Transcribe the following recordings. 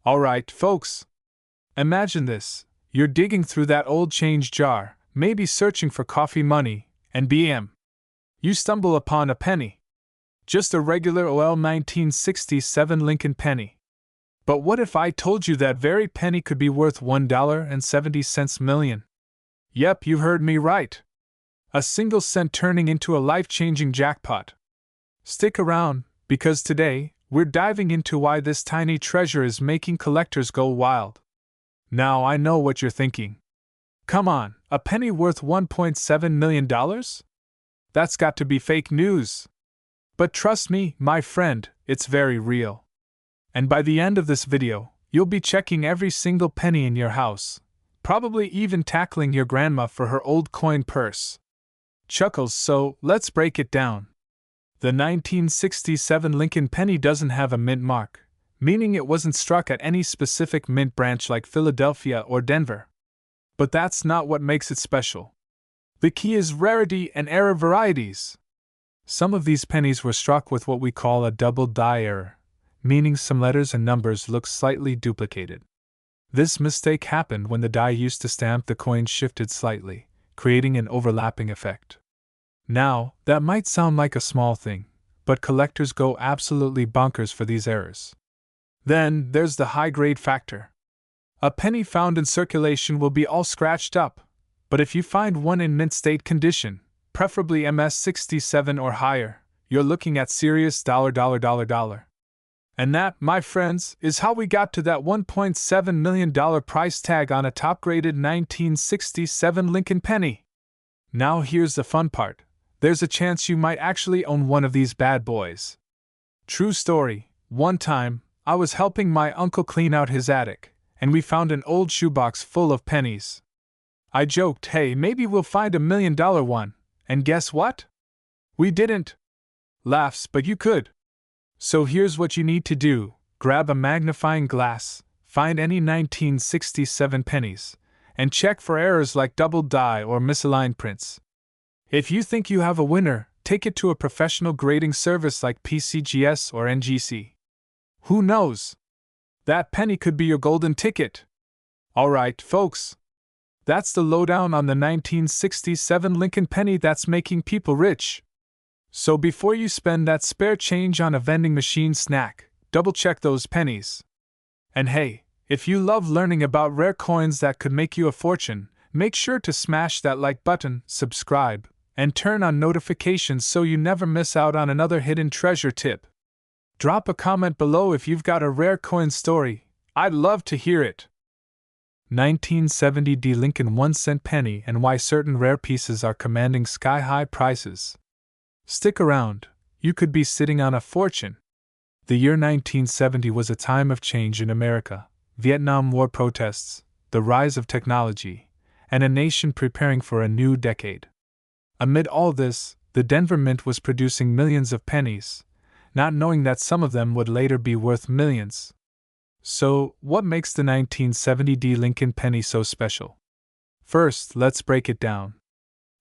Alright, folks. Imagine this. You're digging through that old change jar, maybe searching for coffee money, and bam! You stumble upon a penny. Just a regular old 1967 Lincoln penny. But what if I told you that very penny could be worth $1.70 million? Yep, you heard me right. A single cent turning into a life-changing jackpot. Stick around, because today, we're diving into why this tiny treasure is making collectors go wild. Now I know what you're thinking. Come on, a penny worth $1.7 million? That's got to be fake news. But trust me, my friend, it's very real. And by the end of this video, you'll be checking every single penny in your house, probably even tackling your grandma for her old coin purse. Chuckles, so let's break it down. The 1967 Lincoln penny doesn't have a mint mark, meaning it wasn't struck at any specific mint branch like Philadelphia or Denver. But that's not what makes it special. The key is rarity and error varieties. Some of these pennies were struck with what we call a double die error, meaning some letters and numbers look slightly duplicated. This mistake happened when the die used to stamp the coin shifted slightly, creating an overlapping effect. Now, that might sound like a small thing, but collectors go absolutely bonkers for these errors. Then, there's the high-grade factor. A penny found in circulation will be all scratched up, but if you find one in mint state condition, preferably MS67 or higher, you're looking at serious dollar. And that, my friends, is how we got to that $1.7 million price tag on a top-graded 1967 Lincoln penny. Now here's the fun part. There's a chance you might actually own one of these bad boys. True story, one time, I was helping my uncle clean out his attic, and we found an old shoebox full of pennies. I joked, hey, maybe we'll find $1 million one, and guess what? We didn't. Laughs, but you could. So here's what you need to do. Grab a magnifying glass, find any 1967 pennies, and check for errors like double die or misaligned prints. If you think you have a winner, take it to a professional grading service like PCGS or NGC. Who knows? That penny could be your golden ticket. Alright, folks. That's the lowdown on the 1967 Lincoln penny that's making people rich. So before you spend that spare change on a vending machine snack, double-check those pennies. And hey, if you love learning about rare coins that could make you a fortune, make sure to smash that like button, subscribe, and turn on notifications so you never miss out on another hidden treasure tip. Drop a comment below if you've got a rare coin story. I'd love to hear it. 1970 D Lincoln 1-cent penny and why certain rare pieces are commanding sky-high prices. Stick around, you could be sitting on a fortune. The year 1970 was a time of change in America, Vietnam War protests, the rise of technology, and a nation preparing for a new decade. Amid all this, the Denver Mint was producing millions of pennies, not knowing that some of them would later be worth millions. So, what makes the 1970 D Lincoln penny so special? First, let's break it down.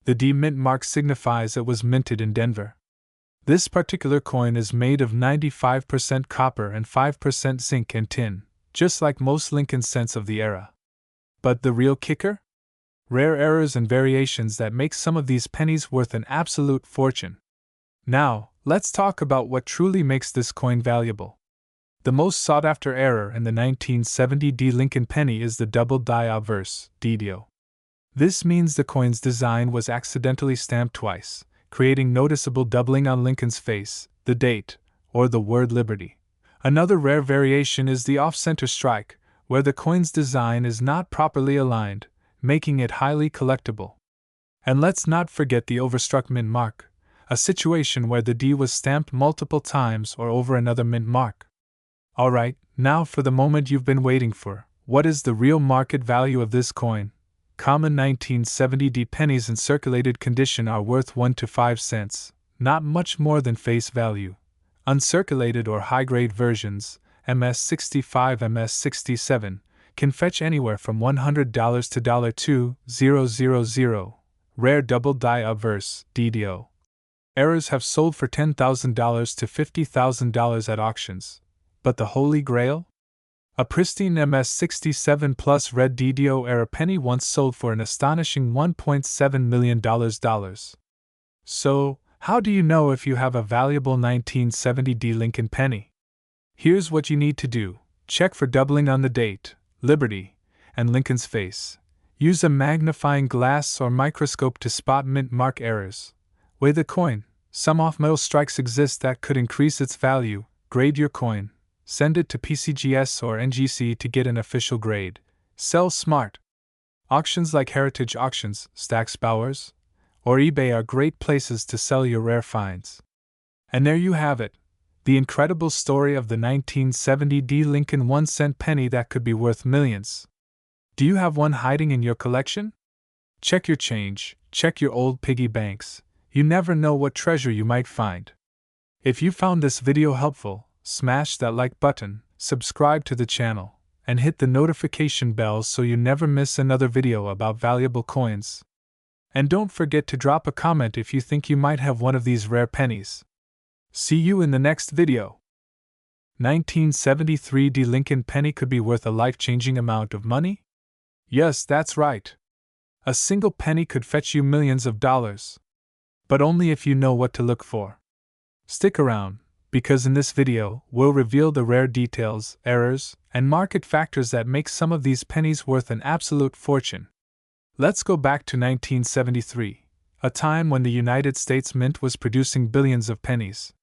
The D mint mark signifies it was minted in Denver. This particular coin is made of 95% copper and 5% zinc and tin, just like most Lincoln cents of the era. But the real kicker? Rare errors and variations that make some of these pennies worth an absolute fortune. Now, let's talk about what truly makes this coin valuable. The most sought-after error in the 1970 D Lincoln penny is the double die obverse, DDO. This means the coin's design was accidentally stamped twice, creating noticeable doubling on Lincoln's face, the date, or the word liberty. Another rare variation is the off-center strike, where the coin's design is not properly aligned, making it highly collectible. And let's not forget the overstruck mint mark, a situation where the D was stamped multiple times or over another mint mark. Alright, now for the moment you've been waiting for. What is the real market value of this coin? Common 1970 D pennies in circulated condition are worth 1 to 5 cents, not much more than face value. Uncirculated or high-grade versions, MS65, MS67, can fetch anywhere from $100 to $2,000. Rare double die obverse, DDO. Errors have sold for $10,000 to $50,000 at auctions. But the Holy Grail? A pristine MS-67 Plus red DDO-era penny once sold for an astonishing $1.7 million. So, how do you know if you have a valuable 1970 Lincoln penny? Here's what you need to do. Check for doubling on the date, Liberty, and Lincoln's face. Use a magnifying glass or microscope to spot mint mark errors. Weigh the coin. Some off-metal strikes exist that could increase its value. Grade your coin. Send it to PCGS or NGC to get an official grade. Sell smart. Auctions like Heritage Auctions, Stack's Bowers, or eBay are great places to sell your rare finds. And there you have it. The incredible story of the 1970 Lincoln 1-cent penny that could be worth millions. Do you have one hiding in your collection? Check your change, check your old piggy banks. You never know what treasure you might find. If you found this video helpful, smash that like button, subscribe to the channel, and hit the notification bell so you never miss another video about valuable coins. And don't forget to drop a comment if you think you might have one of these rare pennies. See you in the next video. 1973 Lincoln penny could be worth a life-changing amount of money? Yes, that's right. A single penny could fetch you millions of dollars. But only if you know what to look for. Stick around, because in this video, we'll reveal the rare details, errors, and market factors that make some of these pennies worth an absolute fortune. Let's go back to 1973, a time when the United States Mint was producing billions of pennies.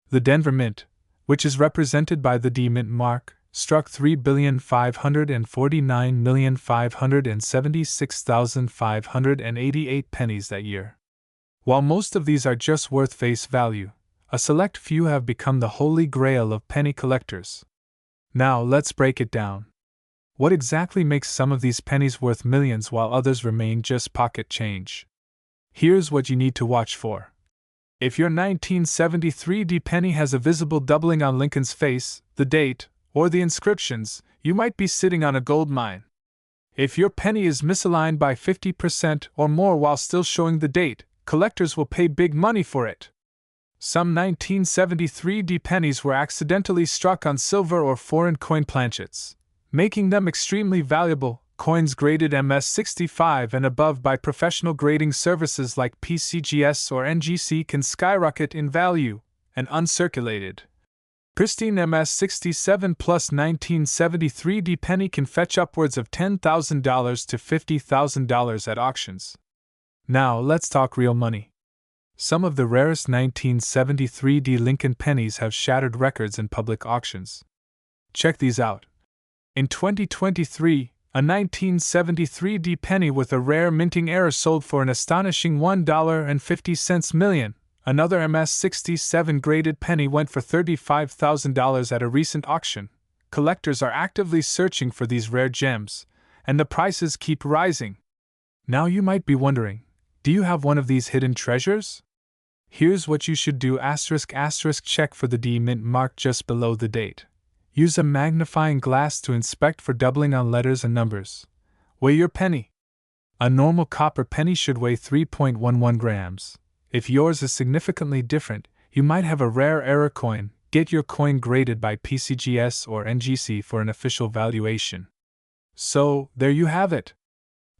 The Denver Mint, which is represented by the D Mint mark, struck 3,549,576,588 pennies that year. While most of these are just worth face value, a select few have become the holy grail of penny collectors. Now let's break it down. What exactly makes some of these pennies worth millions while others remain just pocket change? Here's what you need to watch for. If your 1973 penny has a visible doubling on Lincoln's face, the date, or the inscriptions, you might be sitting on a gold mine. If your penny is misaligned by 50% or more while still showing the date, collectors will pay big money for it. Some 1973 pennies were accidentally struck on silver or foreign coin planchets, making them extremely valuable. Coins graded MS-65 and above by professional grading services like PCGS or NGC can skyrocket in value, and uncirculated, pristine MS-67 plus 1973 penny can fetch upwards of $10,000 to $50,000 at auctions. Now let's talk real money. Some of the rarest 1973 Lincoln pennies have shattered records in public auctions. Check these out. In 2023, a 1973 penny with a rare minting error sold for an astonishing $1.50 million. Another MS-67 graded penny went for $35,000 at a recent auction. Collectors are actively searching for these rare gems, and the prices keep rising. Now you might be wondering, do you have one of these hidden treasures? Here's what you should do: **** check for the D Mint mark just below the date. Use a magnifying glass to inspect for doubling on letters and numbers. Weigh your penny. A normal copper penny should weigh 3.11 grams. If yours is significantly different, you might have a rare error coin. Get your coin graded by PCGS or NGC for an official valuation. So, there you have it.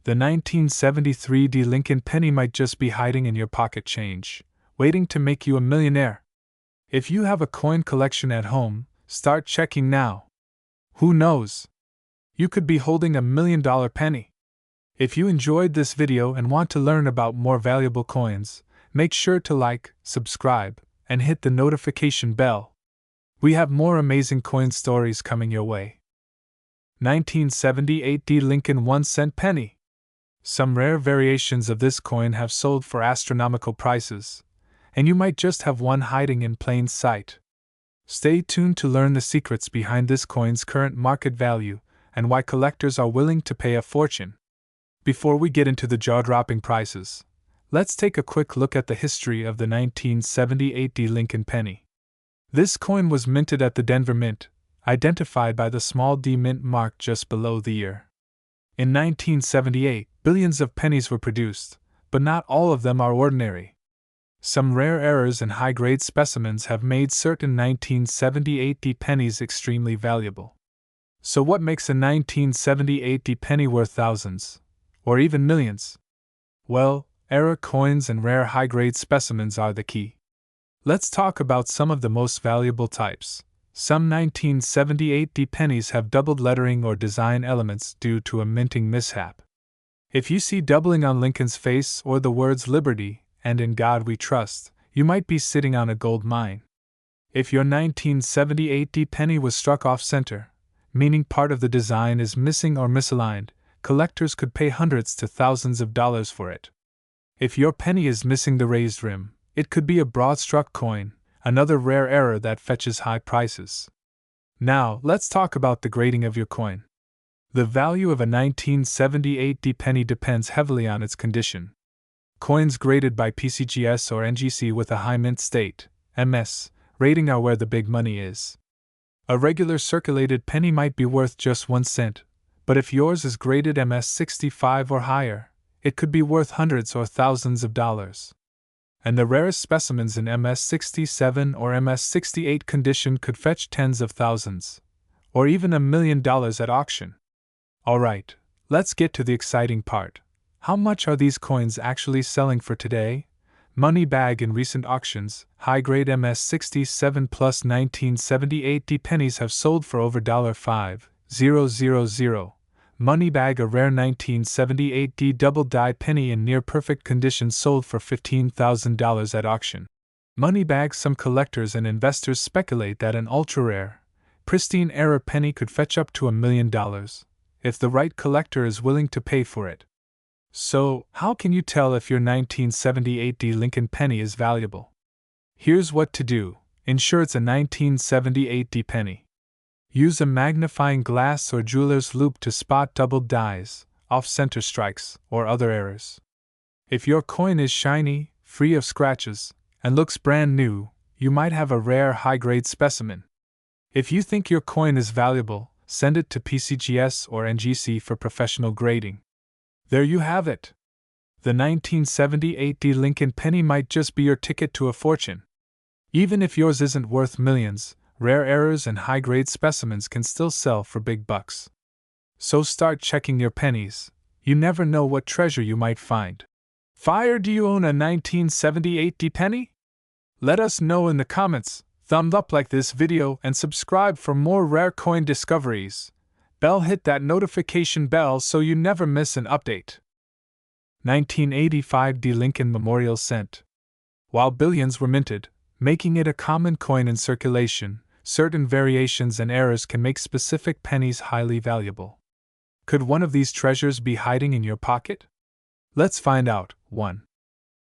The 1973 Lincoln penny might just be hiding in your pocket change, waiting to make you a millionaire. If you have a coin collection at home, start checking now. Who knows? You could be holding $1 million penny. If you enjoyed this video and want to learn about more valuable coins, make sure to like, subscribe, and hit the notification bell. We have more amazing coin stories coming your way. 1978 Lincoln 1-cent penny. Some rare variations of this coin have sold for astronomical prices, and you might just have one hiding in plain sight. Stay tuned to learn the secrets behind this coin's current market value and why collectors are willing to pay a fortune. Before we get into the jaw-dropping prices, let's take a quick look at the history of the 1978 Lincoln penny. This coin was minted at the Denver Mint, identified by the small D Mint mark just below the year. In 1978, billions of pennies were produced, but not all of them are ordinary. Some rare errors and high-grade specimens have made certain 1978 pennies extremely valuable. So what makes a 1978 penny worth thousands, or even millions? Well, error coins and rare high-grade specimens are the key. Let's talk about some of the most valuable types. Some 1978 pennies have doubled lettering or design elements due to a minting mishap. If you see doubling on Lincoln's face or the words Liberty and In God We Trust, you might be sitting on a gold mine. If your 1978 penny was struck off center, meaning part of the design is missing or misaligned, collectors could pay hundreds to thousands of dollars for it. If your penny is missing the raised rim, it could be a broad-struck coin, another rare error that fetches high prices. Now, let's talk about the grading of your coin. The value of a 1978 penny depends heavily on its condition. Coins graded by PCGS or NGC with a high mint state, MS, rating are where the big money is. A regular circulated penny might be worth just 1 cent, but if yours is graded MS 65 or higher, it could be worth hundreds or thousands of dollars. And the rarest specimens in MS 67 or MS 68 condition could fetch tens of thousands, or even $1 million at auction. Alright, let's get to the exciting part. How much are these coins actually selling for today? Moneybag in recent auctions, high-grade MS 67 plus 1978 pennies have sold for over $5,000. Moneybag, a rare 1978 double-die penny in near-perfect condition, sold for $15,000 at auction. Moneybag, some collectors and investors speculate that an ultra-rare, pristine error penny could fetch up to $1 million, if the right collector is willing to pay for it. So, how can you tell if your 1978 Lincoln penny is valuable? Here's what to do. Ensure it's a 1978 penny. Use a magnifying glass or jeweler's loupe to spot doubled dies, off-center strikes, or other errors. If your coin is shiny, free of scratches, and looks brand new, you might have a rare high-grade specimen. If you think your coin is valuable, send it to PCGS or NGC for professional grading. There you have it. The 1978 Lincoln penny might just be your ticket to a fortune. Even if yours isn't worth millions, rare errors and high-grade specimens can still sell for big bucks. So start checking your pennies. You never know what treasure you might find. Fire, do you own a 1978 penny? Let us know in the comments. Thumb up like this video and subscribe for more rare coin discoveries. Hit that notification bell so you never miss an update. 1985 Lincoln Memorial Cent. While billions were minted, making it a common coin in circulation, certain variations and errors can make specific pennies highly valuable. Could one of these treasures be hiding in your pocket? Let's find out. 1.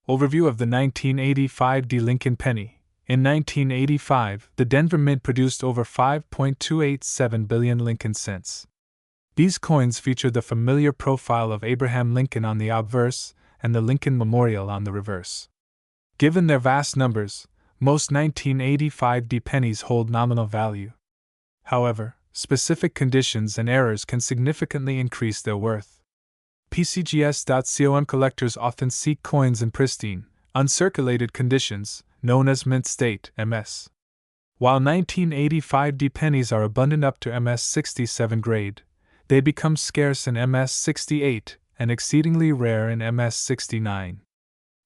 Overview of the 1985 Lincoln penny. In 1985, the Denver Mint produced over 5.287 billion Lincoln cents. These coins feature the familiar profile of Abraham Lincoln on the obverse and the Lincoln Memorial on the reverse. Given their vast numbers, most 1985 pennies hold nominal value. However, specific conditions and errors can significantly increase their worth. PCGS.com collectors often seek coins in pristine, uncirculated conditions, known as mint state, MS. While 1985 pennies are abundant up to MS 67 grade, they become scarce in MS 68 and exceedingly rare in MS 69.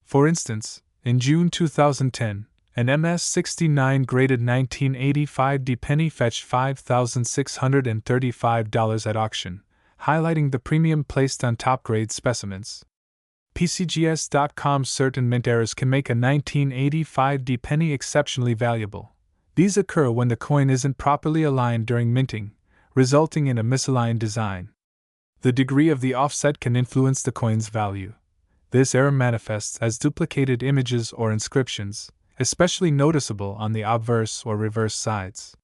For instance, in June 2010, an MS 69 graded 1985 penny fetched $5,635 at auction, highlighting the premium placed on top-grade specimens. PCGS.com certain mint errors can make a 1985 penny exceptionally valuable. These occur when the coin isn't properly aligned during minting, resulting in a misaligned design. The degree of the offset can influence the coin's value. This error manifests as duplicated images or inscriptions, especially noticeable on the obverse or reverse sides.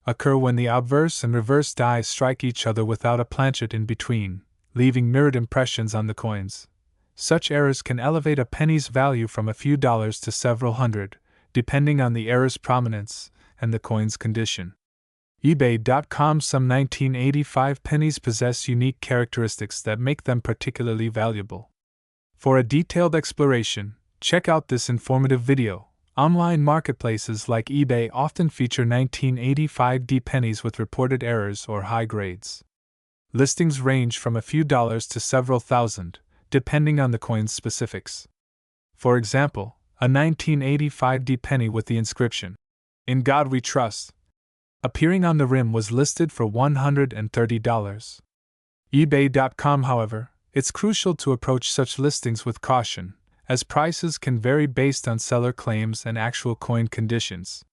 Occur when the obverse and reverse dies strike each other without a planchet in between, leaving mirrored impressions on the coins. Such errors can elevate a penny's value from a few dollars to several hundred, depending on the error's prominence and the coin's condition. eBay.com Some 1985 pennies possess unique characteristics that make them particularly valuable. For a detailed exploration, check out this informative video. Online marketplaces like eBay often feature 1985 pennies with reported errors or high grades. Listings range from a few dollars to several thousand, depending on the coin's specifics. For example, a 1985 penny with the inscription, "In God We Trust," appearing on the rim was listed for $130. eBay.com, however, it's crucial to approach such listings with caution, as prices can vary based on seller claims and actual coin conditions.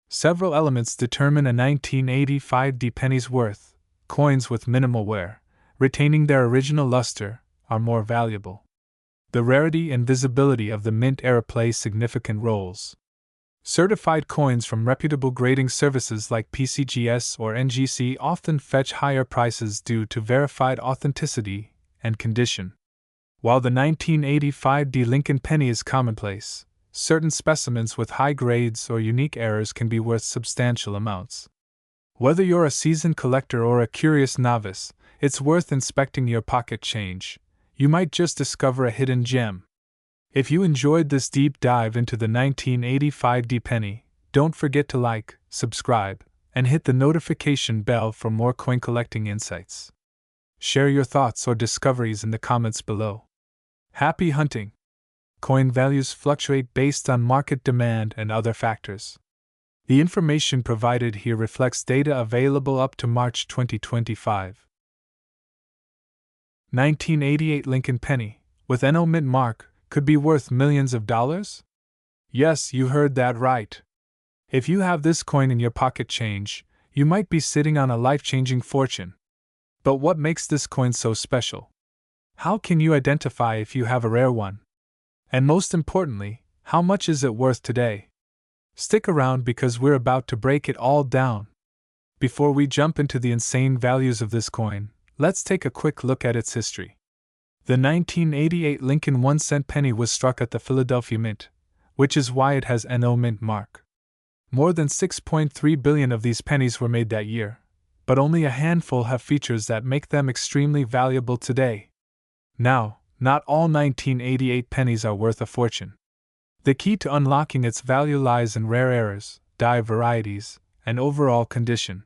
Several elements determine a 1985 penny's worth. Coins with minimal wear, retaining their original luster, are more valuable. The rarity and visibility of the mint era play significant roles. Certified coins from reputable grading services like PCGS or NGC often fetch higher prices due to verified authenticity and condition. While the 1985 Lincoln penny is commonplace, certain specimens with high grades or unique errors can be worth substantial amounts. Whether you're a seasoned collector or a curious novice, it's worth inspecting your pocket change. You might just discover a hidden gem. If you enjoyed this deep dive into the 1985 penny, don't forget to like, subscribe, and hit the notification bell for more coin collecting insights. Share your thoughts or discoveries in the comments below. Happy hunting! Coin values fluctuate based on market demand and other factors. The information provided here reflects data available up to March 2025. 1988 Lincoln penny, with NO mint mark, could be worth millions of dollars? Yes, you heard that right. If you have this coin in your pocket change, you might be sitting on a life-changing fortune. But what makes this coin so special? How can you identify if you have a rare one? And most importantly, how much is it worth today? Stick around because we're about to break it all down. Before we jump into the insane values of this coin, let's take a quick look at its history. The 1988 Lincoln 1-cent penny was struck at the Philadelphia Mint, which is why it has NO mint mark. More than 6.3 billion of these pennies were made that year, but only a handful have features that make them extremely valuable today. Now, not all 1988 pennies are worth a fortune. The key to unlocking its value lies in rare errors, die varieties, and overall condition.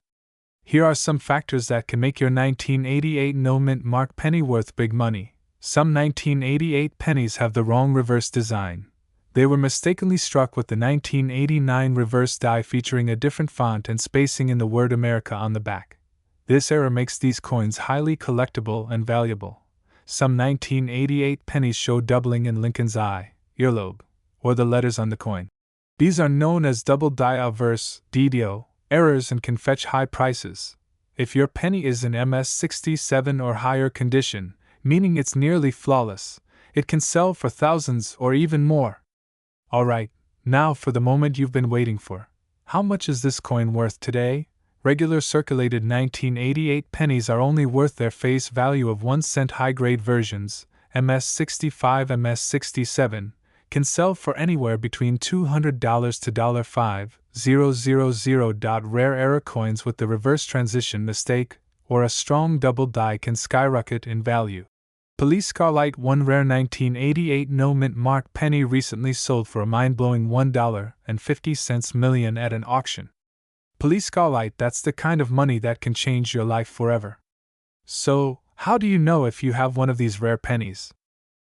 Here are some factors that can make your 1988 no mint mark penny worth big money. Some 1988 pennies have the wrong reverse design. They were mistakenly struck with the 1989 reverse die featuring a different font and spacing in the word America on the back. This error makes these coins highly collectible and valuable. Some 1988 pennies show doubling in Lincoln's eye, earlobe, or the letters on the coin. These are known as double die obverse (DDO) errors and can fetch high prices. If your penny is in MS67 or higher condition, meaning it's nearly flawless, it can sell for thousands or even more. Alright, now for the moment you've been waiting for. How much is this coin worth today? Regular circulated 1988 pennies are only worth their face value of 1 cent. High-grade versions, MS65, MS67, can sell for anywhere between $200 to $5,000. Rare error coins with the reverse transition mistake or a strong double die can skyrocket in value. Police Scarlight, one rare 1988 no mint mark penny recently sold for a mind-blowing $1.50 million at an auction. Police Scarlight, that's the kind of money that can change your life forever. So, how do you know if you have one of these rare pennies?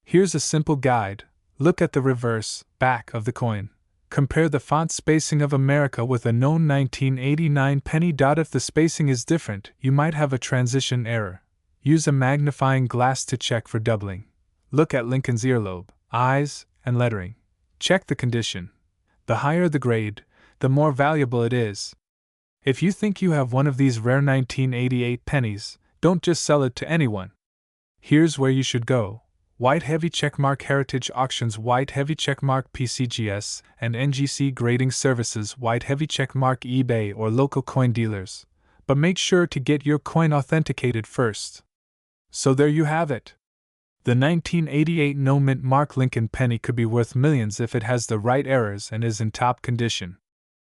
Here's a simple guide. Look at the reverse, back of the coin. Compare the font spacing of America with a known 1989 penny. If the spacing is different, you might have a transition error. Use a magnifying glass to check for doubling. Look at Lincoln's earlobe, eyes, and lettering. Check the condition. The higher the grade, the more valuable it is. If you think you have one of these rare 1988 pennies, don't just sell it to anyone. Here's where you should go. White Heavy Checkmark Heritage Auctions, White Heavy Checkmark PCGS, and NGC Grading Services, White Heavy Checkmark eBay or local coin dealers. But make sure to get your coin authenticated first. So there you have it. The 1988 no mint mark Lincoln penny could be worth millions if it has the right errors and is in top condition.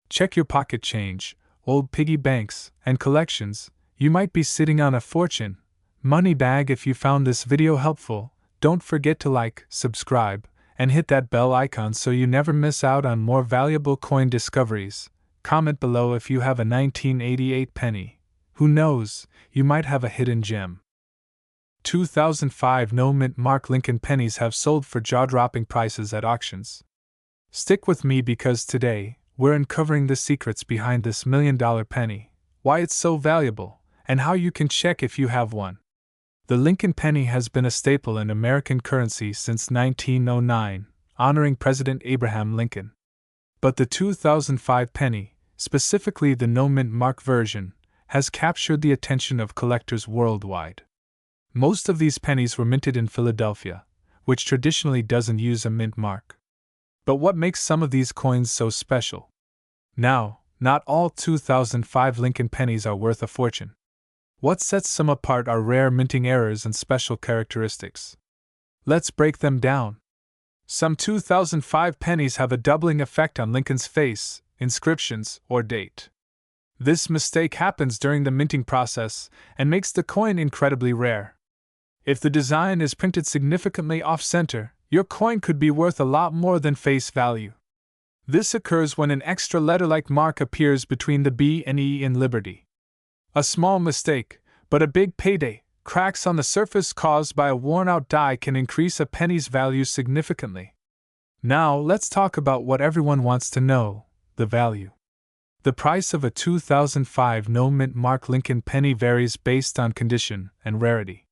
Check your pocket change, old piggy banks, and collections. You might be sitting on a fortune. Money bag. If you found this video helpful, don't forget to like, subscribe, and hit that bell icon so you never miss out on more valuable coin discoveries. Comment below if you have a 1988 penny. Who knows, you might have a hidden gem. 2005 no-mint mark Lincoln pennies have sold for jaw-dropping prices at auctions. Stick with me because today, we're uncovering the secrets behind this $1 million penny, why it's so valuable, and how you can check if you have one. The Lincoln penny has been a staple in American currency since 1909, honoring President Abraham Lincoln. But the 2005 penny, specifically the no-mint mark version, has captured the attention of collectors worldwide. Most of these pennies were minted in Philadelphia, which traditionally doesn't use a mint mark. But what makes some of these coins so special? Now, not all 2005 Lincoln pennies are worth a fortune. What sets some apart are rare minting errors and special characteristics. Let's break them down. Some 2005 pennies have a doubling effect on Lincoln's face, inscriptions, or date. This mistake happens during the minting process and makes the coin incredibly rare. If the design is printed significantly off-center, your coin could be worth a lot more than face value. This occurs when an extra letter-like mark appears between the B and E in Liberty. A small mistake, but a big payday, cracks on the surface caused by a worn-out die can increase a penny's value significantly. Now let's talk about what everyone wants to know, the value. The price of a 2005 no-mint mark Lincoln penny varies based on condition and rarity.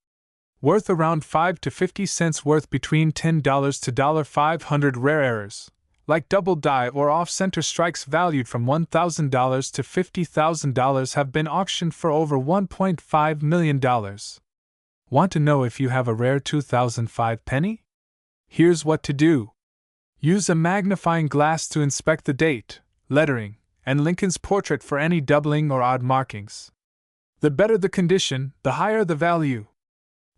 Worth around 5 to 50 cents, worth between $10 to $500. Rare errors, like double die or off-center strikes valued from $1,000 to $50,000, have been auctioned for over $1.5 million. Want to know if you have a rare 2005 penny? Here's what to do. Use a magnifying glass to inspect the date, lettering, and Lincoln's portrait for any doubling or odd markings. The better the condition, the higher the value.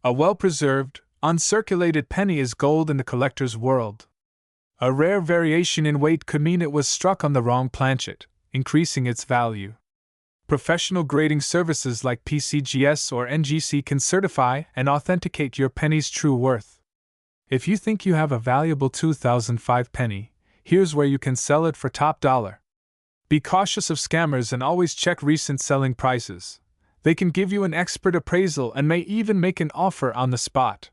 A well-preserved, uncirculated penny is gold in the collector's world. A rare variation in weight could mean it was struck on the wrong planchet, increasing its value. Professional grading services like PCGS or NGC can certify and authenticate your penny's true worth. If you think you have a valuable 2005 penny, here's where you can sell it for top dollar. Be cautious of scammers and always check recent selling prices. They can give you an expert appraisal and may even make an offer on the spot.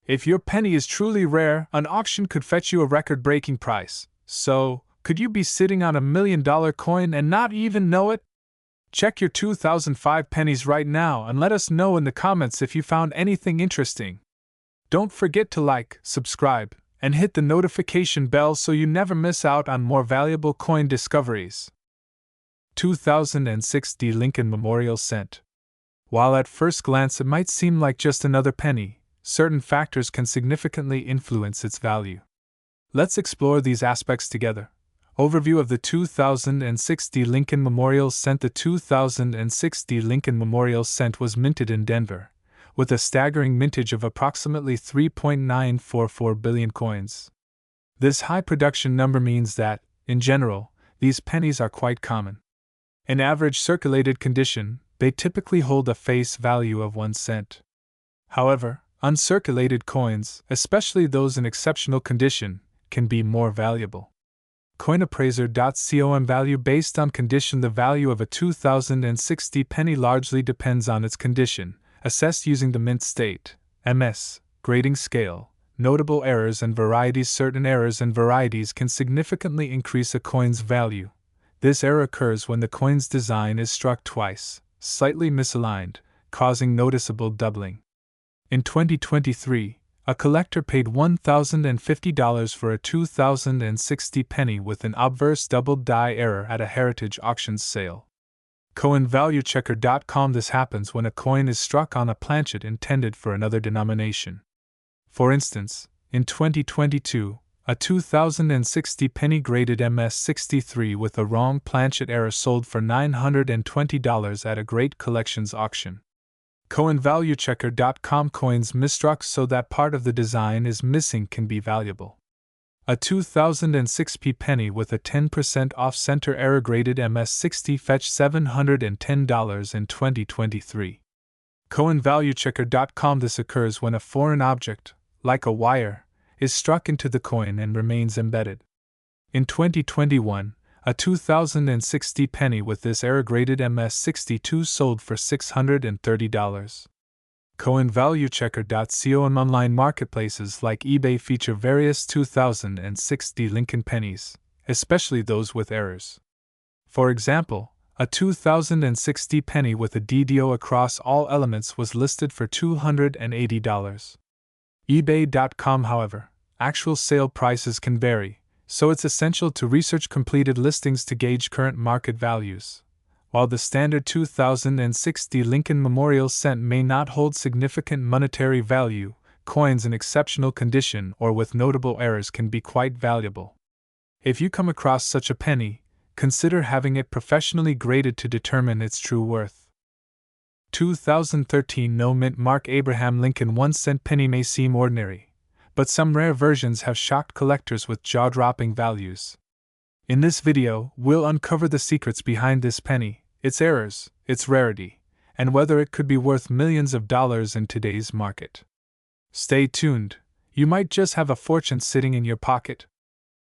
If your penny is truly rare, an auction could fetch you a record-breaking price. So, could you be sitting on $1 million coin and not even know it? Check your 2005 pennies right now and let us know in the comments if you found anything interesting. Don't forget to like, subscribe, and hit the notification bell so you never miss out on more valuable coin discoveries. 2006 D. Lincoln Memorial Cent. While at first glance it might seem like just another penny, certain factors can significantly influence its value. Let's explore these aspects together. Overview of the 2006 D. Lincoln Memorial Cent. The 2006 D. Lincoln Memorial Cent was minted in Denver, with a staggering mintage of approximately 3.944 billion coins. This high production number means that, in general, these pennies are quite common. In average circulated condition, they typically hold a face value of 1 cent. However, uncirculated coins, especially those in exceptional condition, can be more valuable. Coinappraiser.com value based on condition. The value of a 2006 D penny largely depends on its condition, assessed using the mint state, MS, grading scale, notable errors and varieties. Certain errors and varieties can significantly increase a coin's value. This error occurs when the coin's design is struck twice, slightly misaligned, causing noticeable doubling. In 2023, a collector paid $1,050 for a 2006 D penny with an obverse double die error at a heritage auctions sale. CoinValueChecker.com. This happens when a coin is struck on a planchet intended for another denomination. For instance, in 2022, a 2006 D penny graded MS63 with a wrong planchet error sold for $920 at a great collections auction. CoinValueChecker.com. Coins misstruck so that part of the design is missing can be valuable. A 2006 P penny with a 10% off-center error graded MS60 fetched $710 in 2023. CoinValueChecker.com. This occurs when a foreign object, like a wire, is struck into the coin and remains embedded. In 2021, a 2060 penny with this error graded MS62 sold for $630. CoinValueChecker.co and online marketplaces like eBay feature various 2060 Lincoln pennies, especially those with errors. For example, a 2060 penny with a DDO across all elements was listed for $280. eBay.com, however, actual sale prices can vary, so it's essential to research completed listings to gauge current market values. While the standard 2060 Lincoln Memorial cent may not hold significant monetary value, coins in exceptional condition or with notable errors can be quite valuable. If you come across such a penny, consider having it professionally graded to determine its true worth. 2013 No Mint Mark Abraham Lincoln 1-cent penny may seem ordinary, but some rare versions have shocked collectors with jaw-dropping values. In this video, we'll uncover the secrets behind this penny, its errors, its rarity, and whether it could be worth millions of dollars in today's market. Stay tuned, you might just have a fortune sitting in your pocket.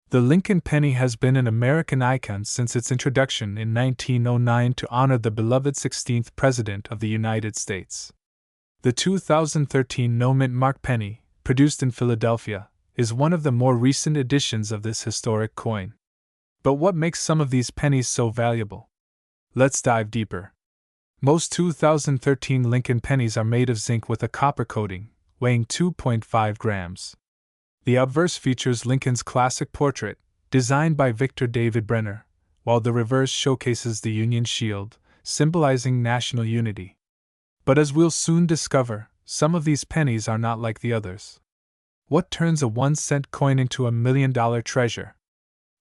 The Lincoln penny has been an American icon since its introduction in 1909 to honor the beloved 16th President of the United States. The 2013 No Mint Mark penny, produced in Philadelphia, is one of the more recent editions of this historic coin. But what makes some of these pennies so valuable? Let's dive deeper. Most 2013 Lincoln pennies are made of zinc with a copper coating, weighing 2.5 grams. The obverse features Lincoln's classic portrait, designed by Victor David Brenner, while the reverse showcases the Union shield, symbolizing national unity. But as we'll soon discover, some of these pennies are not like the others. What turns a 1-cent coin into a $1 million treasure?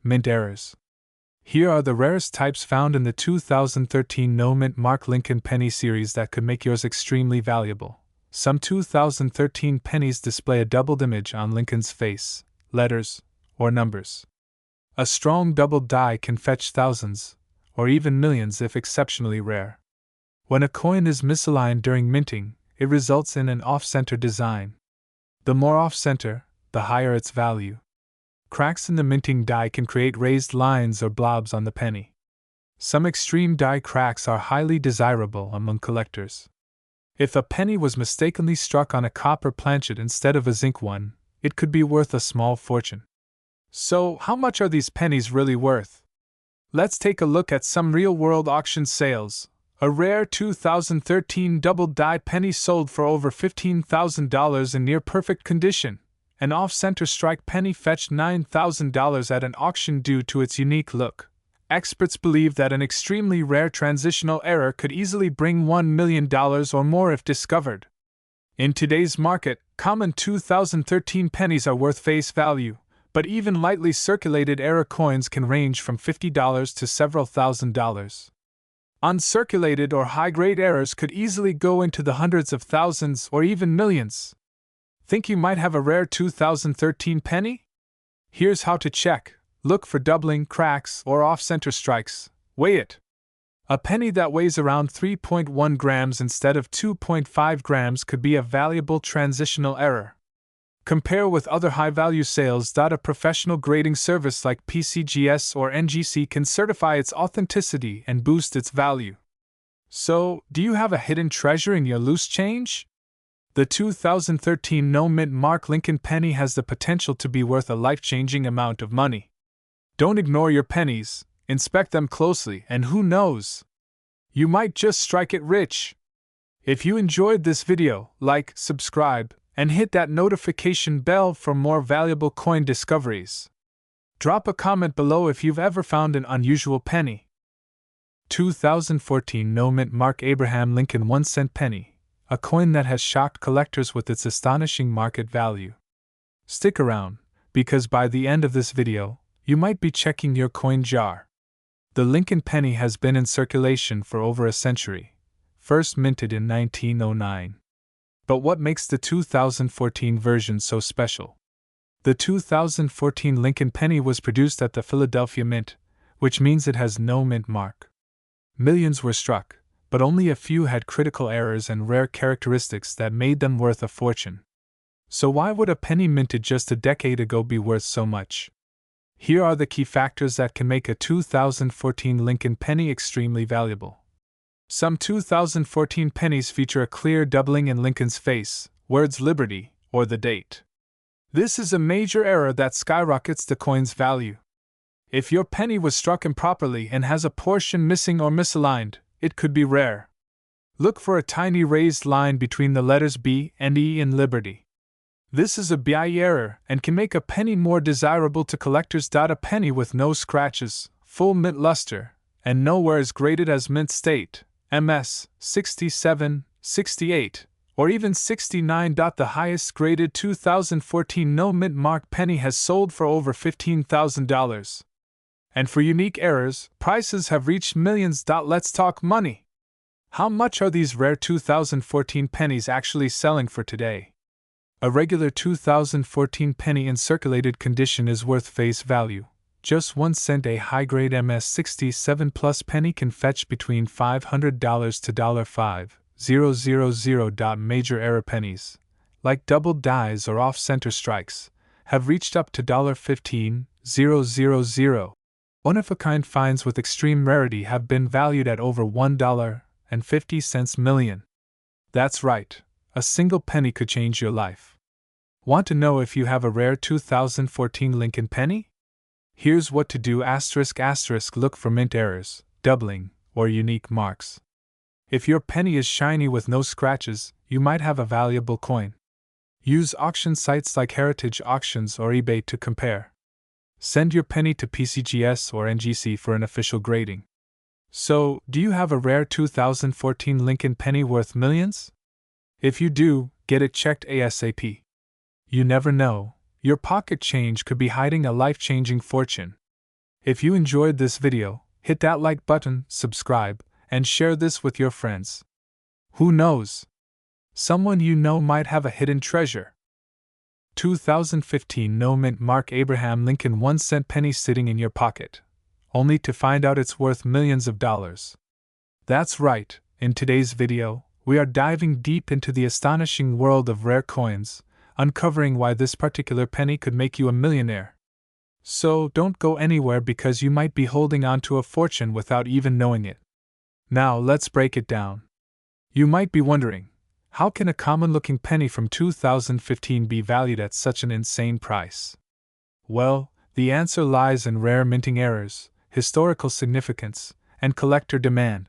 Mint errors. Here are the rarest types found in the 2013 No Mint Mark Lincoln penny series that could make yours extremely valuable. Some 2013 pennies display a doubled image on Lincoln's face, letters, or numbers. A strong doubled die can fetch thousands, or even millions if exceptionally rare. When a coin is misaligned during minting, it results in an off-center design. The more off-center, the higher its value. Cracks in the minting die can create raised lines or blobs on the penny. Some extreme die cracks are highly desirable among collectors. If a penny was mistakenly struck on a copper planchet instead of a zinc one, it could be worth a small fortune. So, how much are these pennies really worth? Let's take a look at some real-world auction sales. A rare 2013 double die penny sold for over $15,000 in near-perfect condition. An off-center strike penny fetched $9,000 at an auction due to its unique look. Experts believe that an extremely rare transitional error could easily bring $1 million or more if discovered. In today's market, common 2013 pennies are worth face value, but even lightly circulated error coins can range from $50 to several $1,000s. Uncirculated or high-grade errors could easily go into the hundreds of thousands or even millions. Think you might have a rare 2013 penny? Here's how to check. Look for doubling, cracks, or off-center strikes. Weigh it. A penny that weighs around 3.1 grams instead of 2.5 grams could be a valuable transitional error. Compare with other high-value sales. A professional grading service like PCGS or NGC can certify its authenticity and boost its value. So, do you have a hidden treasure in your loose change? The 2013 No Mint Mark Lincoln penny has the potential to be worth a life-changing amount of money. Don't ignore your pennies, inspect them closely, and who knows? You might just strike it rich. If you enjoyed this video, like, subscribe, and hit that notification bell for more valuable coin discoveries. Drop a comment below if you've ever found an unusual penny. 2014 No Mint Mark Abraham Lincoln 1-cent penny, a coin that has shocked collectors with its astonishing market value. Stick around, because by the end of this video, you might be checking your coin jar. The Lincoln penny has been in circulation for over a century, first minted in 1909. But what makes the 2014 version so special? The 2014 Lincoln penny was produced at the Philadelphia Mint, which means it has no mint mark. Millions were struck, but only a few had critical errors and rare characteristics that made them worth a fortune. So why would a penny minted just a decade ago be worth so much? Here are the key factors that can make a 2014 Lincoln penny extremely valuable. Some 2014 pennies feature a clear doubling in Lincoln's face, words Liberty, or the date. This is a major error that skyrockets the coin's value. If your penny was struck improperly and has a portion missing or misaligned, it could be rare. Look for a tiny raised line between the letters B and E in Liberty. This is a BI error and can make a penny more desirable to collectors. A penny with no scratches, full mint luster, and nowhere is graded as mint state, MS 67, 68, or even 69. The highest graded 2014 no mint mark penny has sold for over $15,000. And for unique errors, prices have reached millions. Let's talk money. How much are these rare 2014 pennies actually selling for today? A regular 2014 penny in circulated condition is worth face value just 1 cent. A high-grade MS 67 plus penny can fetch between $500 to $5,000. Major error pennies, like double dies or off-center strikes, have reached up to $15,000. One-of-a-kind finds with extreme rarity have been valued at over $1.50 million. That's right, a single penny could change your life. Want to know if you have a rare 2014 Lincoln penny? Here's what to do: look for mint errors, doubling, or unique marks. If your penny is shiny with no scratches, you might have a valuable coin. Use auction sites like Heritage Auctions or eBay to compare. Send your penny to PCGS or NGC for an official grading. So, do you have a rare 2014 Lincoln penny worth millions? If you do, get it checked ASAP. You never know, your pocket change could be hiding a life-changing fortune. If you enjoyed this video, hit that like button, subscribe, and share this with your friends. Who knows? Someone you know might have a hidden treasure. 2015 no mint mark Abraham Lincoln 1 cent penny sitting in your pocket, only to find out it's worth millions of dollars. That's right, in today's video, we are diving deep into the astonishing world of rare coins, uncovering why this particular penny could make you a millionaire. So don't go anywhere because you might be holding on to a fortune without even knowing it. Now let's break it down. You might be wondering, how can a common-looking penny from 2015 be valued at such an insane price? Well, the answer lies in rare minting errors, historical significance, and collector demand.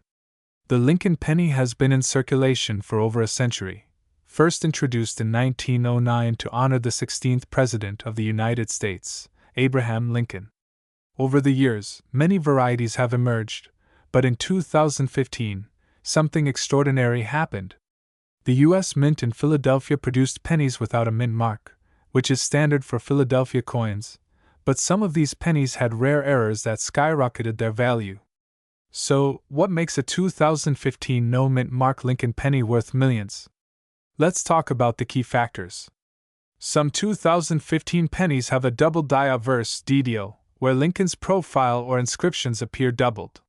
The Lincoln penny has been in circulation for over a century. First introduced in 1909 to honor the 16th President of the United States, Abraham Lincoln. Over the years, many varieties have emerged, but in 2015, something extraordinary happened. The U.S. Mint in Philadelphia produced pennies without a mint mark, which is standard for Philadelphia coins, but some of these pennies had rare errors that skyrocketed their value. So, what makes a 2015 no mint mark Lincoln penny worth millions? Let's talk about the key factors. Some 2015 pennies have a double die obverse DDO, where Lincoln's profile or inscriptions appear doubled.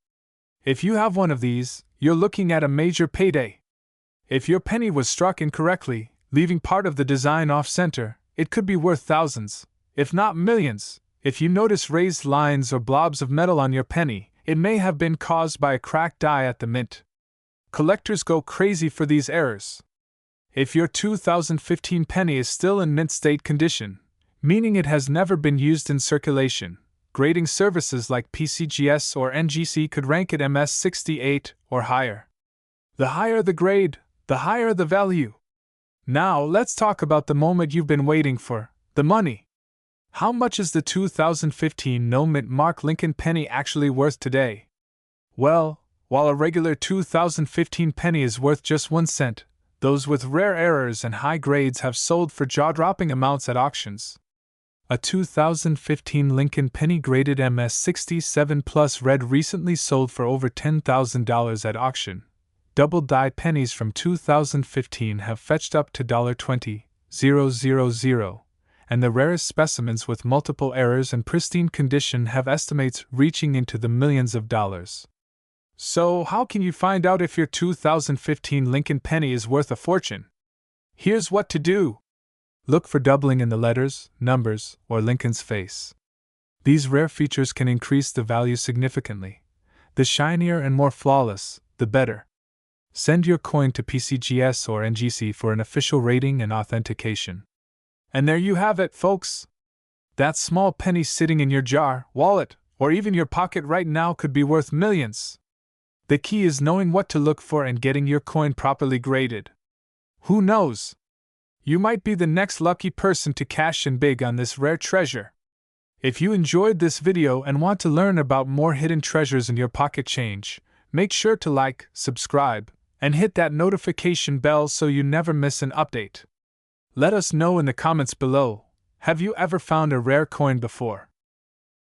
If you have one of these, you're looking at a major payday. If your penny was struck incorrectly, leaving part of the design off-center, it could be worth thousands, if not millions. If you notice raised lines or blobs of metal on your penny, it may have been caused by a cracked die at the mint. Collectors go crazy for these errors. If your 2015 penny is still in mint state condition, meaning it has never been used in circulation, grading services like PCGS or NGC could rank it MS 68 or higher. The higher the grade, the higher the value. Now let's talk about the moment you've been waiting for, the money. How much is the 2015 no mint mark Lincoln penny actually worth today? Well, while a regular 2015 penny is worth just 1 cent, those with rare errors and high grades have sold for jaw-dropping amounts at auctions. A 2015 Lincoln penny graded MS 67 plus red recently sold for over $10,000 at auction. Double die pennies from 2015 have fetched up to $20,000, and the rarest specimens with multiple errors and pristine condition have estimates reaching into the millions of dollars. So, how can you find out if your 2015 Lincoln penny is worth a fortune? Here's what to do. Look for doubling in the letters, numbers, or Lincoln's face. These rare features can increase the value significantly. The shinier and more flawless, the better. Send your coin to PCGS or NGC for an official rating and authentication. And there you have it, folks! That small penny sitting in your jar, wallet, or even your pocket right now could be worth millions. The key is knowing what to look for and getting your coin properly graded. Who knows? You might be the next lucky person to cash in big on this rare treasure. If you enjoyed this video and want to learn about more hidden treasures in your pocket change, make sure to like, subscribe, and hit that notification bell so you never miss an update. Let us know in the comments below, have you ever found a rare coin before?